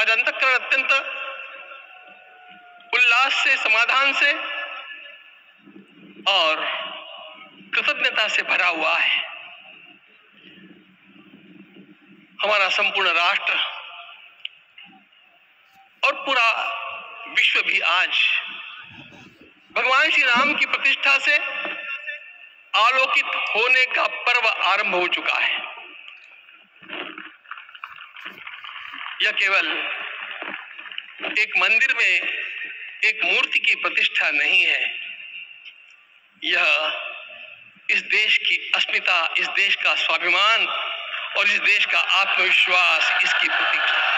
आज अंतःकरण अत्यंत उल्लास से, समाधान से और कृतज्ञता से भरा हुआ है। हमारा संपूर्ण राष्ट्र और पूरा विश्व भी आज भगवान श्री राम की प्रतिष्ठा से आलोकित होने का पर्व आरंभ हो चुका है। यह केवल एक मंदिर में एक मूर्ति की प्रतिष्ठा नहीं है, यह इस देश की अस्मिता, इस देश का स्वाभिमान और इस देश का आत्मविश्वास, इसकी प्रतीक्षा है।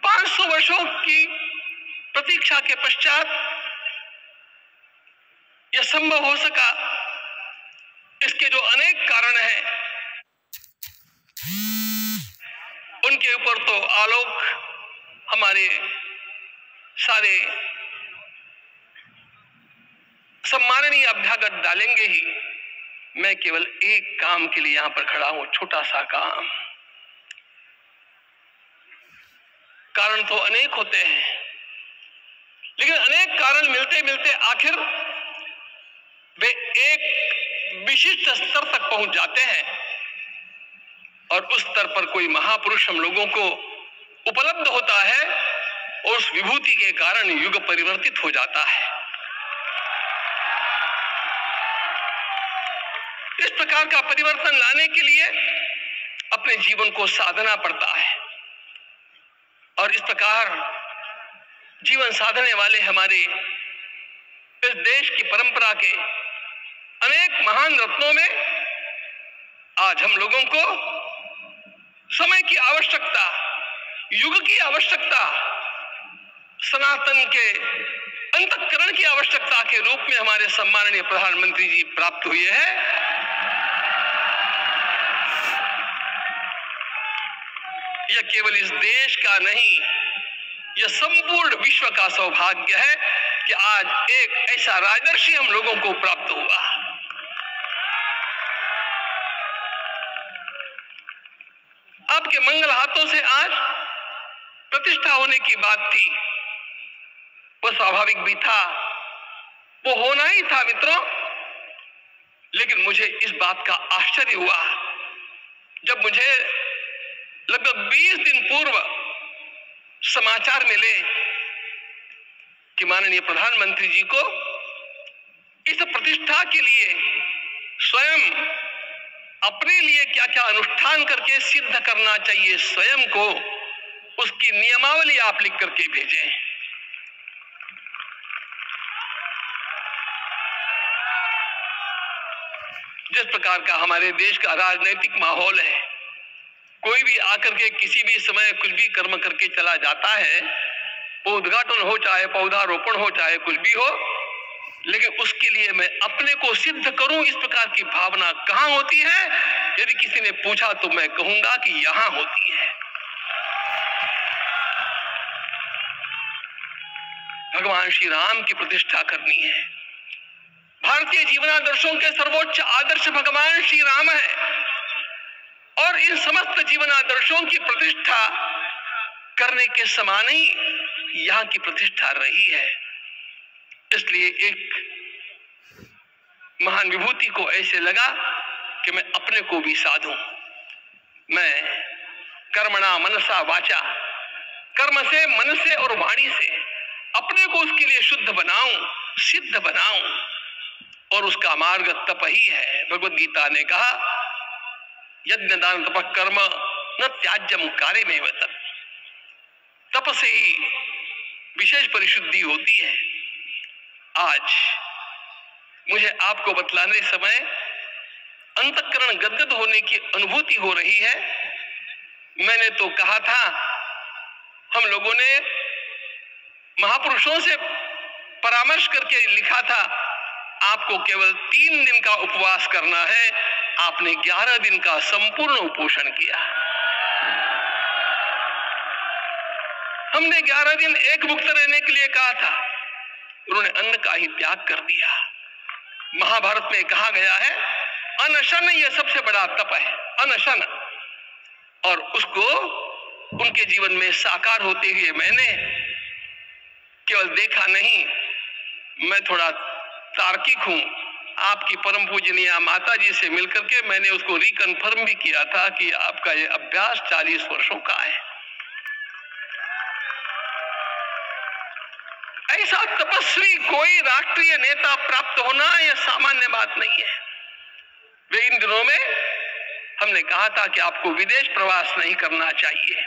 500 वर्षों की प्रतीक्षा के पश्चात यह संभव हो सका। इसके जो अनेक कारण हैं, उनके ऊपर तो आलोक हमारे सारे सम्माननीय अभ्यागत डालेंगे ही। मैं केवल एक काम के लिए यहां पर खड़ा हूं, छोटा सा काम। कारण तो अनेक होते हैं, लेकिन अनेक कारण मिलते मिलते आखिर वे एक विशिष्ट स्तर तक पहुंच जाते हैं और उस स्तर पर कोई महापुरुष हम लोगों को उपलब्ध होता है और उस विभूति के कारण युग परिवर्तित हो जाता है। इस प्रकार का परिवर्तन लाने के लिए अपने जीवन को साधना पड़ता है और इस प्रकार जीवन साधने वाले हमारे इस देश की परंपरा के अनेक महान रत्नों में आज हम लोगों को समय की आवश्यकता, युग की आवश्यकता, सनातन के अंतःकरण की आवश्यकता के रूप में हमारे सम्माननीय प्रधानमंत्री जी प्राप्त हुए हैं। यह केवल इस देश का नहीं, यह संपूर्ण विश्व का सौभाग्य है कि आज एक ऐसा राजर्षि हम लोगों को प्राप्त हुआ। आपके मंगल हाथों से आज प्रतिष्ठा होने की बात थी, वो स्वाभाविक भी था, वो होना ही था मित्रों। लेकिन मुझे इस बात का आश्चर्य हुआ जब मुझे लगभग 20 दिन पूर्व समाचार मिले कि माननीय प्रधानमंत्री जी को इस प्रतिष्ठा के लिए स्वयं अपने लिए क्या क्या अनुष्ठान करके सिद्ध करना चाहिए, स्वयं को उसकी नियमावली आप लिख करके भेजें। जिस प्रकार का हमारे देश का राजनीतिक माहौल है, कोई भी आकर के किसी भी समय कुछ भी कर्म करके चला जाता है, वो उद्घाटन हो चाहे पौधारोपण हो चाहे कुछ भी हो, लेकिन उसके लिए मैं अपने को सिद्ध करूं, इस प्रकार की भावना कहां होती है? यदि किसी ने पूछा तो मैं कहूंगा कि यहां होती है। भगवान श्री राम की प्रतिष्ठा करनी है। भारतीय जीवनादर्शों के सर्वोच्च आदर्श भगवान श्री राम है और इन समस्त जीवनादर्शों की प्रतिष्ठा करने के समान ही यहाँ की प्रतिष्ठा रही है। इसलिए एक महान विभूति को ऐसे लगा कि मैं अपने को भी साधूं। मैं कर्मणा मनसा वाचा, कर्म से, मन से और वाणी से अपने को उसके लिए शुद्ध बनाऊं, सिद्ध बनाऊं, और उसका मार्ग तप ही है। भगवद गीता ने कहा, यज्ञ दान तप कर्म न त्याज्यम कार्यमेव तत्। तप से ही विशेष परिशुद्धि होती है। आज मुझे आपको बतलाने समय अंतःकरण गदगद होने की अनुभूति हो रही है। मैंने तो कहा था, हम लोगों ने महापुरुषों से परामर्श करके लिखा था, आपको केवल 3 दिन का उपवास करना है। आपने 11 दिन का संपूर्ण उपोषण किया। हमने 11 दिन एकमुक्त रहने के लिए कहा था, उन्होंने अन्न का ही त्याग कर दिया। महाभारत में कहा गया है, अनशन यह सबसे बड़ा तप है। अनशन और उसको उनके जीवन में साकार होते हुए मैंने केवल देखा नहीं, मैं थोड़ा तार्किक हूं। आपकी परम पूजनीय माता जी से मिलकर के मैंने उसको रिकन्फर्म भी किया था कि आपका ये अभ्यास 40 वर्षों का है। ऐसा तपस्वी कोई राष्ट्रीय नेता प्राप्त होना यह सामान्य बात नहीं है। वे इन दिनों में हमने कहा था कि आपको विदेश प्रवास नहीं करना चाहिए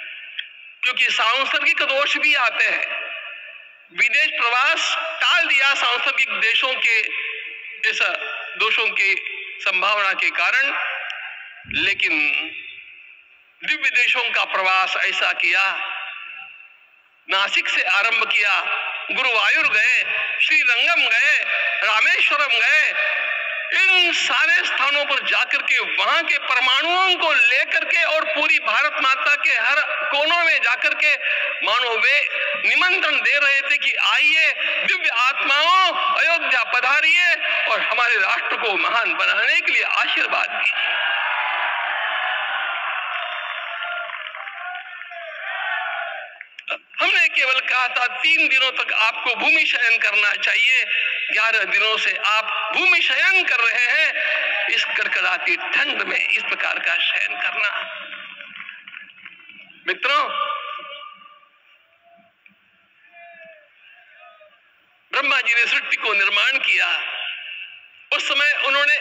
क्योंकि सांसर्गिक दोष भी आते हैं। विदेश प्रवास टाल दिया सांसर्गिक देशों के इस दोषों के संभावना के कारण, लेकिन दिव्य देशों का प्रवास ऐसा किया। नासिक से आरंभ किया, गुरुवायूर गए, श्रीरंगम गए, रामेश्वरम गए। इन सारे स्थानों पर जाकर के वहां के परमाणुओं को लेकर के और पूरी भारत माता के हर कोनों में जाकर के मानो वे निमंत्रण दे रहे थे कि आइए दिव्य आत्माओं, अयोध्या पधारिए और हमारे राष्ट्र को महान बनाने के लिए आशीर्वाद दीजिए। हमने केवल कहा था 3 दिनों तक आपको भूमि शयन करना चाहिए। 11 दिनों से आप भूमि शयन कर रहे हैं। इस कड़कड़ाती ठंड में इस प्रकार का शयन करना, मित्रों, ब्रह्मा जी ने सृष्टि को निर्माण किया। उस समय उन्होंने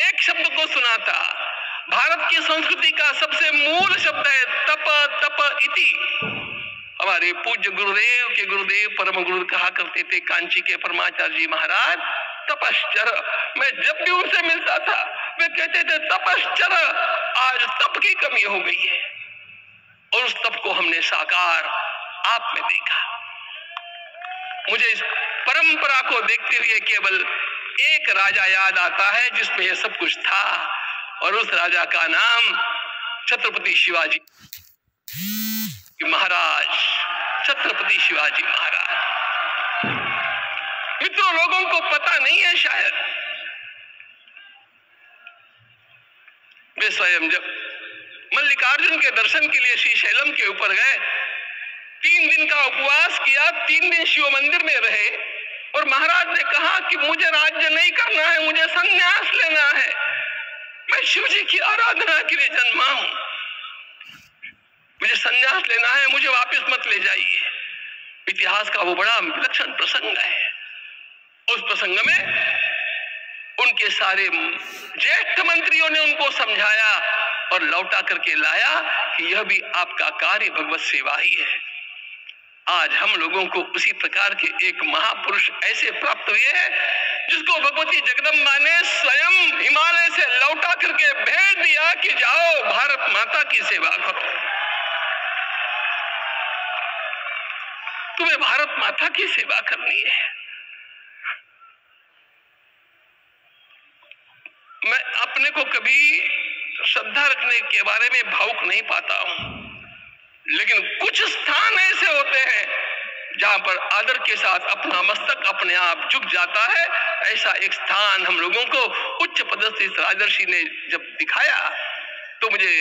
एक शब्द को सुना था। भारत की संस्कृति का सबसे मूल शब्द है तप तप इति। हमारे पूज्य गुरुदेव के गुरुदेव परम गुरु कहा करते थे, कांची के परमाचार्य जी महाराज, तपश्चर। मैं जब भी उनसे मिलता था वे कहते थे तपश्चर। आज तप की कमी हो गई है और उस तप को हमने साकार आप में देखा। मुझे इस परंपरा को देखते हुए केवल एक राजा याद आता है जिसमें यह सब कुछ था, और उस राजा का नाम छत्रपति शिवाजी महाराज, छत्रपति शिवाजी महाराज। मित्रों, लोगों को पता नहीं है शायद, वे स्वयं जब मल्लिकार्जुन के दर्शन के लिए श्रीशैलम के ऊपर गए, 3 दिन का उपवास किया, 3 दिन शिव मंदिर में रहे और महाराज ने कहा कि मुझे राज्य नहीं करना है, मुझे संन्यास लेना है, मैं शिव जी की आराधना के लिए जन्मा हूं, मुझे संन्यास लेना है, मुझे वापस मत ले जाइए। इतिहास का वो बड़ा विलक्षण प्रसंग है। उस प्रसंग में उनके सारे ज्येष्ठ मंत्रियों ने उनको समझाया और लौटा करके लाया कि यह भी आपका कार्य भगवत सेवा ही है। आज हम लोगों को उसी प्रकार के एक महापुरुष ऐसे प्राप्त हुए हैं जिसको भगवती जगदम्बा ने स्वयं हिमालय से लौटा करके भेज दिया कि जाओ भारत माता की सेवा करो। तुम्हें भारत माता की सेवा करनी है। मैं अपने को कभी श्रद्धा रखने के बारे में भावुक नहीं पाता हूं, लेकिन कुछ स्थान ऐसे होते हैं जहां पर आदर के साथ अपना मस्तक अपने आप झुक जाता है। ऐसा एक स्थान हम लोगों को उच्च पदस्थ इस राजर्षि ने जब दिखाया तो मुझे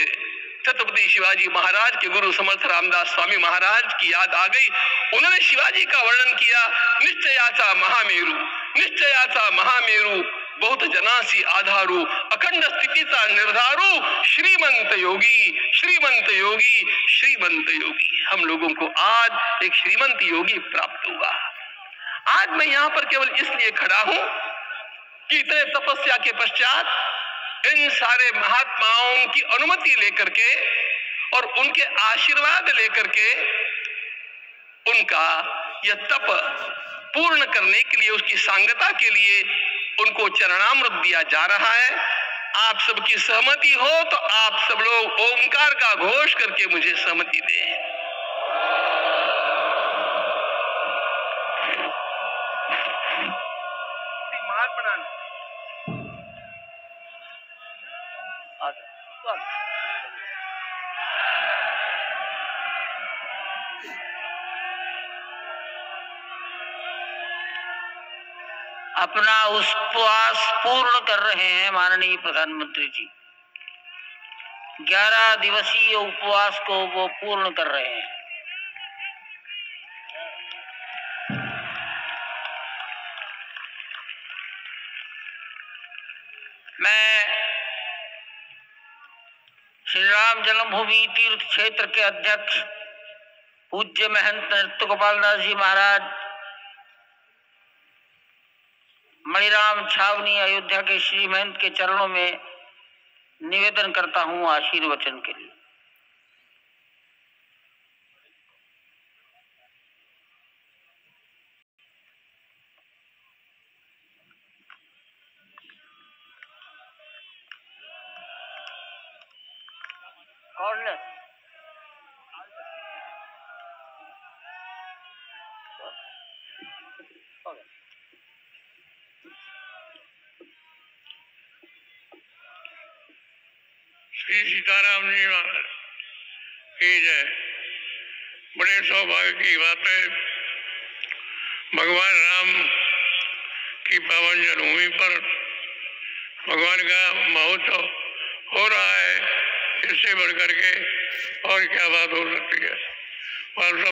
छत्रपति शिवाजी महाराज के गुरु समर्थ रामदास स्वामी महाराज की याद आ गई। उन्होंने शिवाजी का वर्णन किया, निश्चयाचा महामेरु, निश्चयाचा महामेरु, बहुत जनासी आधारू, अखंड स्थितिचा निर्धारू, श्रीमंत योगी, श्रीमंत योगी, श्रीमंत योगी। हम लोगों को आज एक श्रीमंत योगी प्राप्त हुआ। आज मैं यहाँ पर केवल इसलिए खड़ा हूं कि इतने तपस्या के पश्चात इन सारे महात्माओं की अनुमति लेकर के और उनके आशीर्वाद लेकर के उनका यह तप पूर्ण करने के लिए, उसकी सांगता के लिए उनको चरणामृत दिया जा रहा है। आप सबकी सहमति हो तो आप सब लोग ओंकार का घोष करके मुझे सहमति दें। अपना उपवास पूर्ण कर रहे हैं माननीय प्रधानमंत्री जी। 11 दिवसीय उपवास को वो पूर्ण कर रहे हैं। मैं श्री राम जन्मभूमि तीर्थ क्षेत्र के अध्यक्ष पूज्य महंत नृत्य गोपाल दास जी महाराज, मणिराम छावनी अयोध्या के श्री महंत के चरणों में निवेदन करता हूं आशीर्वचन के लिए। श्री सीताराम जी महाराज की जय। बड़े सौभाग्य की बात है, भगवान राम की पावन जन्मभूमि पर भगवान का महोत्सव हो रहा है। इससे बढ़कर के और क्या बात हो सकती है।